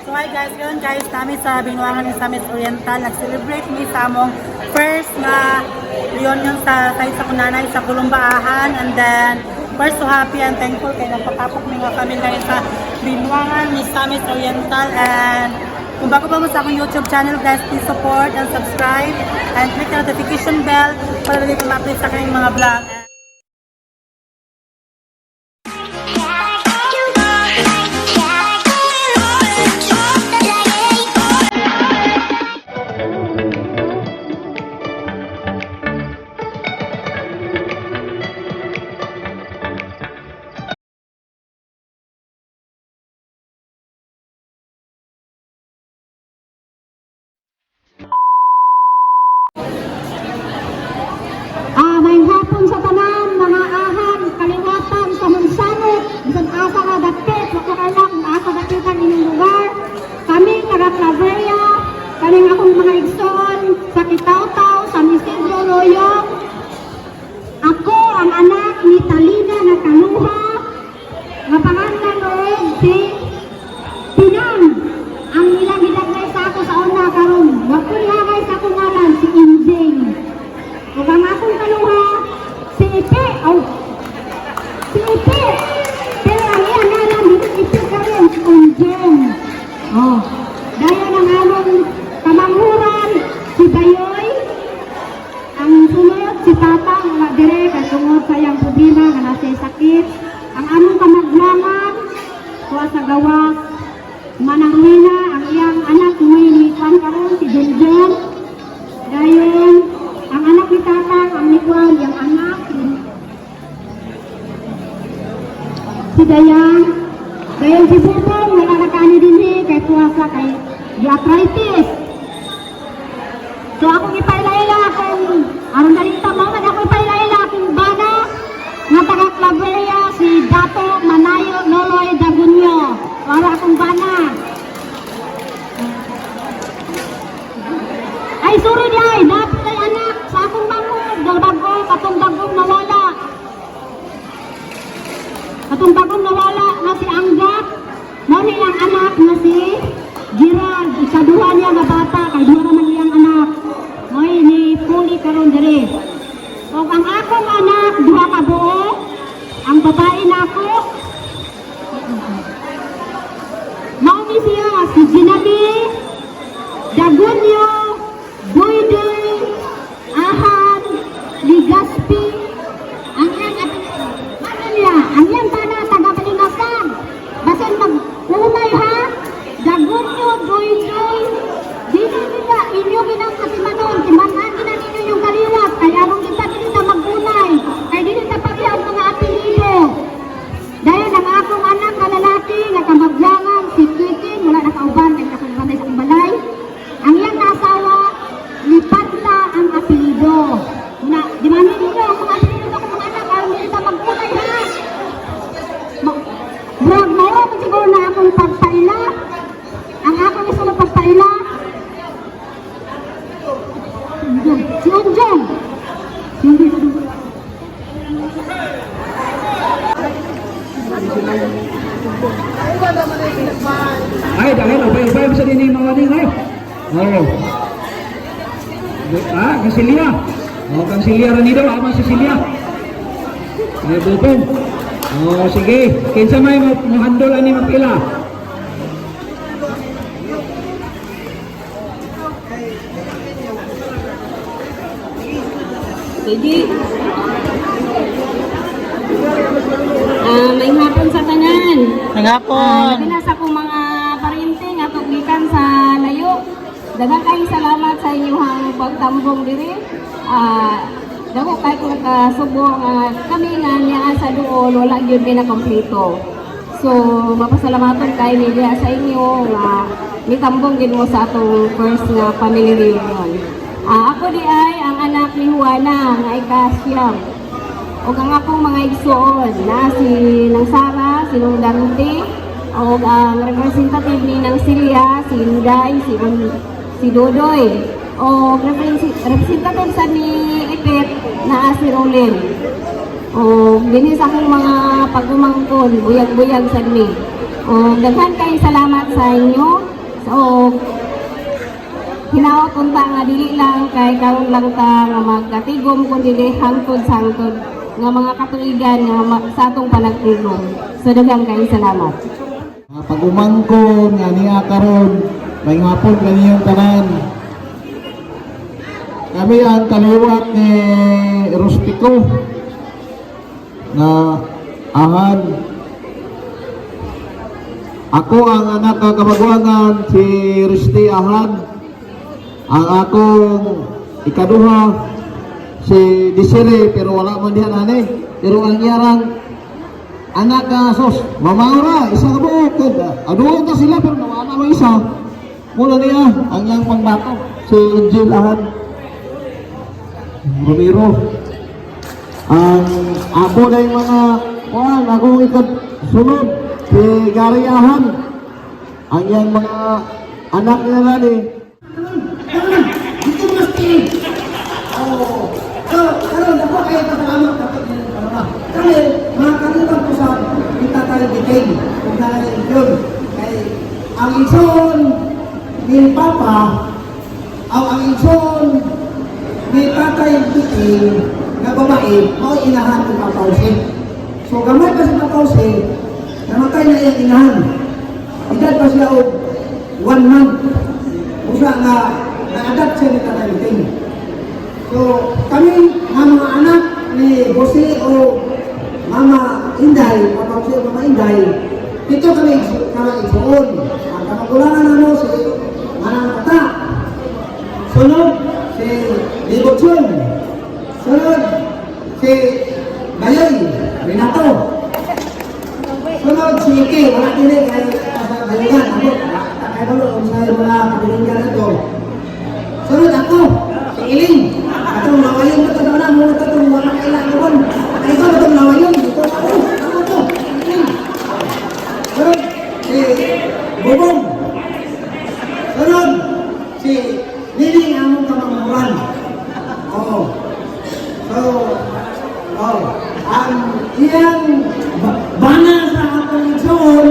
So hi guys, ngayon guys, namin sa Binuangan ni Samis Oriental, nag-celebrate mi sa among first na reunion sa side sa kunanay sa Kulumbaahan, and then we're so happy and thankful kay nagpatapok mi nga kami ngayon sa Binuangan ni Samis Oriental. And kung bago pa mo sa akong YouTube channel guys, please support and subscribe and click the notification bell para dito ma-update sa kanyang mga vlog. May hapon sa tanan, mga ahang, kaliwatan, sa mansanot, bisan asa nga dapit, makakalak, asa dapit ang inyong lugar. Kami, taga-Claveria, kaming akong mga igsoon, sa Kitaw-Taw, San Isidro, Royong. Ako ang anak ni Talina na Kaluha, nga pangalan noon si Pinang. Ang ilang gidagay sa ako sa una karon, magkulihagay sa akong ngalan, si Injing. Ug ang akong kaluha, si Ipe. Si Ipe. Pero ang iyang ngalan, dito Ipe ka rin, si Unjeng. Dahil ang among kamanghuran, si Bayoy. Ang sunod, si Tata, nga dire, katungod sa iyang problema, nga nasa sakit. Ang among kamaglangan, kuha sa gawas, Mananglina, ang iyang anak, ni Juan karon, si Junjun. Dahil, ang anak ni Tatang, ang Nikuan, yung anak, si Dayang. Dahil si Bubong, nakalakani din kay puwasa kay arthritis. So akong ipailaila akong, aron na rin tamangan, akong ipailaila akong bana, nga taga-Claveria, si Dato Manayo Noloy Dagunyo. Para akong bana. Ay, sorry di ay, dapat ay anak sa akong bangog, dalbago, katong bagong nawala. Katong bagong nawala na si Anggap, mali ang anak na si Gerald, ikaduha niya nga bata, kay duha naman iyang anak. Moy ni Puli karon diri. O ang akong anak, duha ka buo, ang babae na ako, mauni siya, si Ginabi, Dagunyo, Boydoy, Ahan, Ligaspi, ang yan, ano niya, ang yan tana, taga-palingasan. Basin mag-umay ha, Dagunyo, Boydoy, dito nila, inyo ginang katimanon, timanan nila ninyo yung kaliwat, kaya nung kita nila mag-unay, kaya dito na pati ang mga apelido. Dahil ang akong anak na lalaki, nakamaglangan, si Kikin, wala nakauban, kaya nakaliwanay sa balay. Ang iyang nasawa, lipat na ang apelido. Di man ninyo, ang mga apelido ng mga anak, ayaw nila mag-unay ha. Brag mo, siguro na akong pagpaila. Ang akong gusto na pagpaila. Si Unjong. Ay, dahil upay-upay mo sa din yung mga ning, ay. Kansilia. Kansilia rin dito, ama Cecilia. Ay, bubong. Sige. Kinsa may handol ani mapila. Sige. May hapon sa tanan. Nagapon. Binasa ko mga parinti nga tuglikan sa layo. Daghang kayong salamat sa inyong pagtambong diri. Dako kay ko nakasubo nga kami nga niya sa duol wala gyud na kompleto. So mapasalamaton kay niya sa inyo nga mitambong gid mo sa atong first nga family reunion. Ako di ay ang anak ni Juana nga ikasyam. O ang akong mga igsoon na si Nang Sara, si Nung Dante, o ang representative ni Nang Silya, si Inday, si Dodoy, o representative sa ni Ipet na si Rolin. O dinis akong mga pagumangkon, buyag-buyag sa ni. O daghan kay salamat sa inyo. So, hinaot unta nga dili lang kay karon lang ta nga magkatigom kundi hangtod sa hangtod nga mga katuigan nga sa atong panagtigom. So daghang kay salamat. Pag-umangkon nga niya karon may hapon kaniyong tanan. Kami ang kaliwat ni Rustico na ahan. Ako ang anak ng kamagwangan si Risti Ahan. Ang akong ikaduha si Desiree pero wala man diyan ani. Pero ang iyarang anak ka sos, mamaura, isa ka buok. Aduan na sila pero nawala mo isa. Mula niya ang iyang pangbato si Angel Ahan Romero. Ang ako na yung mga akong sunod si Gary Ahan. Ang iyang mga anak niya nani. Dito mas tingin. Oh. So, karon ako kayo pasalamat kapag nila. Kami, makakalimutan ko sa kita tayo bitin. Kung dahil yun. Kay, ang ison ni Papa, ang ison ni Tatay Bitin na babae, ako inahan ni Papa Jose. So, gamay pa si Papa Jose, namatay na iyang inahan. Edad pa siya o 1 month. Usa nga, na-adapt siya ni Tatay Bitin. So, kami, mga anak ni Jose o Mama Inday, Papa Jose o Mama Inday, dito kami isuon. Ang kamagulangan na mo si Manang Kata. Sunod, si Libotsun. Sunod, si Bayoy, Renato. Sunod, si Ike, wala kini kay Bayoyan. Ako, kaya ba sa mga kabilinggan na ito. Sunod ako, si Iling. Atong lawayon ko ito na, muna ito mga kailangan ko. Ay ito, atong lawayon. Ito ako, ako ito. Sunod, si Bubong. Sunod, si Nining among kamangmuran. Oo. So, ang iyang bana sa atong igsoon,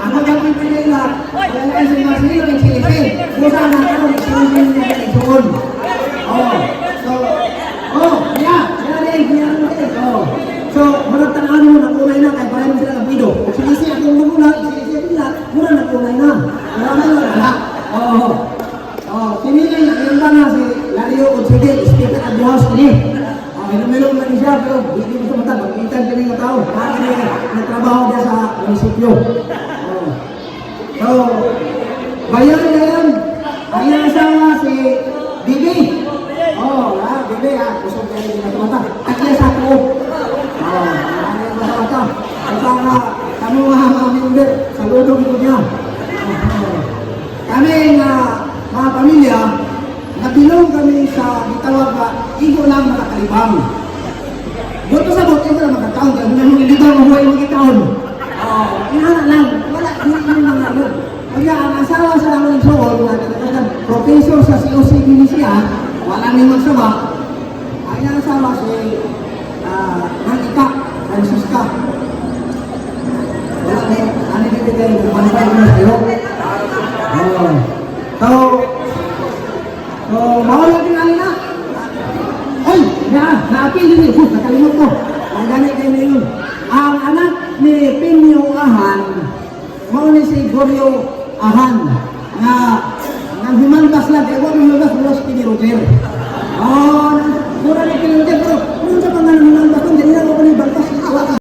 ako kapit nila, kaya si Marcelo ng Chile. Busa na ako, igsoon ng igsoon. So, maragtanaan mo na kulay na, kahit parang sila kapido. Sinisi akong magulang, sinisi akong lahat, muna na kulay na. Marami na lahat. Sinili na, yung ba na si Lario o sige, speaker at buhas ko niya. Minumilong na siya, pero hindi mo ito matag. Magkitag ka ng tao. Bakit niya nagtrabaho niya sa munisipyo. So, bayan na yan. Ang iyang asawa si Bibi. Bibi, kusog ka rin na tumata. Takya sa ako. Ano yung masakata? Kaya nga, kami mga member, saludo ko niya. Kami mga pamilya, nabilong kami sa itawag na igo lang makakalibang. Buto sa buto ito lang makataon. Kaya muna mong ilibang mahuay mong itaon. Inana lang. Wala, hindi mga yun. Kaya ang asawa sa naman ng soon, professor sa COC Binicia, wala nang magsama. Ang iyang asawa si Nanika, Francisca. Wala nang, ano yung bigay, manipay mo sa iyo. So, mawala din alina. Ay, na-apil din yun. Nakalimot ko. Ang ganit kayo na yun. Ang anak ni Pinyo Ahan, mauni si Goryo Ahan, na nang himandas lang, kaya huwag himandas mula si Pini Roger. Mura ni Pini Roger, pero muna sa pang nang himandas kung hindi lang ako ni Baltas, awa ka.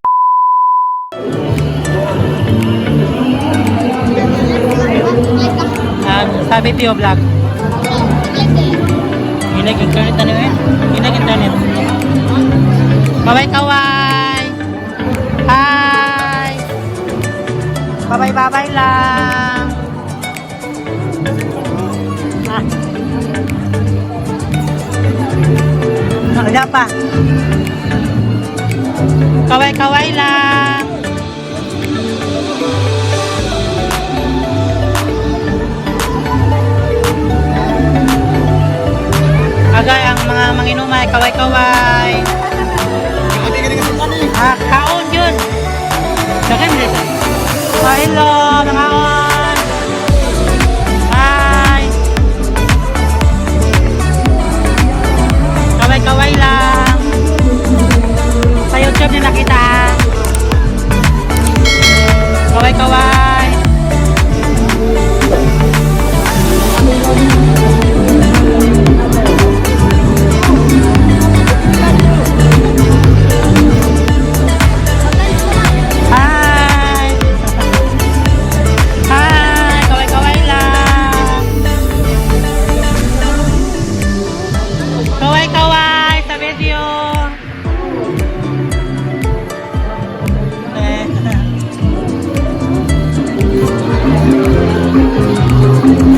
Sabi Pio Vlog. Internet na nyo internet. Kaway-kaway! Hi! Babay-babay lang! Nakada pa. Kaway-kaway lang! Agay ang mga manginumay, kaway-kaway. Kaon yun. Hello, mga on.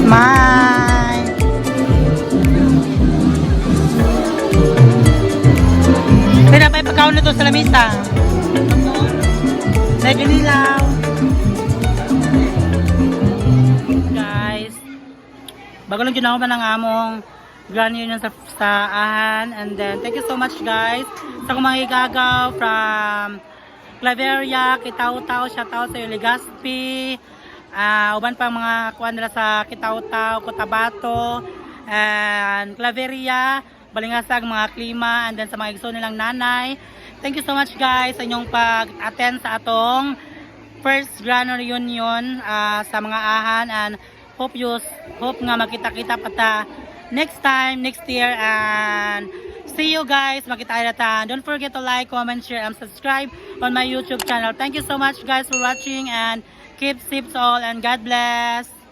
Smile! Pinapay pagkaon nito sa lamisa. Naginilaw. Guys, bago lang ginawa man ang among grand union sa ahan. And then, thank you so much guys sa kung mga igagaw from Claveria, Kitaw-Taw, shoutout sa Legazpi, uban pang mga kuan nila sa Kitaw-Taw, Cotabato, and Claveria, Balingasag, mga klima, and then sa mga igso nilang nanay. Thank you so much guys sa inyong pag-attend sa atong first grand reunion sa mga ahan, and hope nga makita-kita pata next time, next year, and see you guys, makita tayo. Don't forget to like, comment, share, and subscribe on my YouTube channel. Thank you so much guys for watching, and keep safe all, and God bless.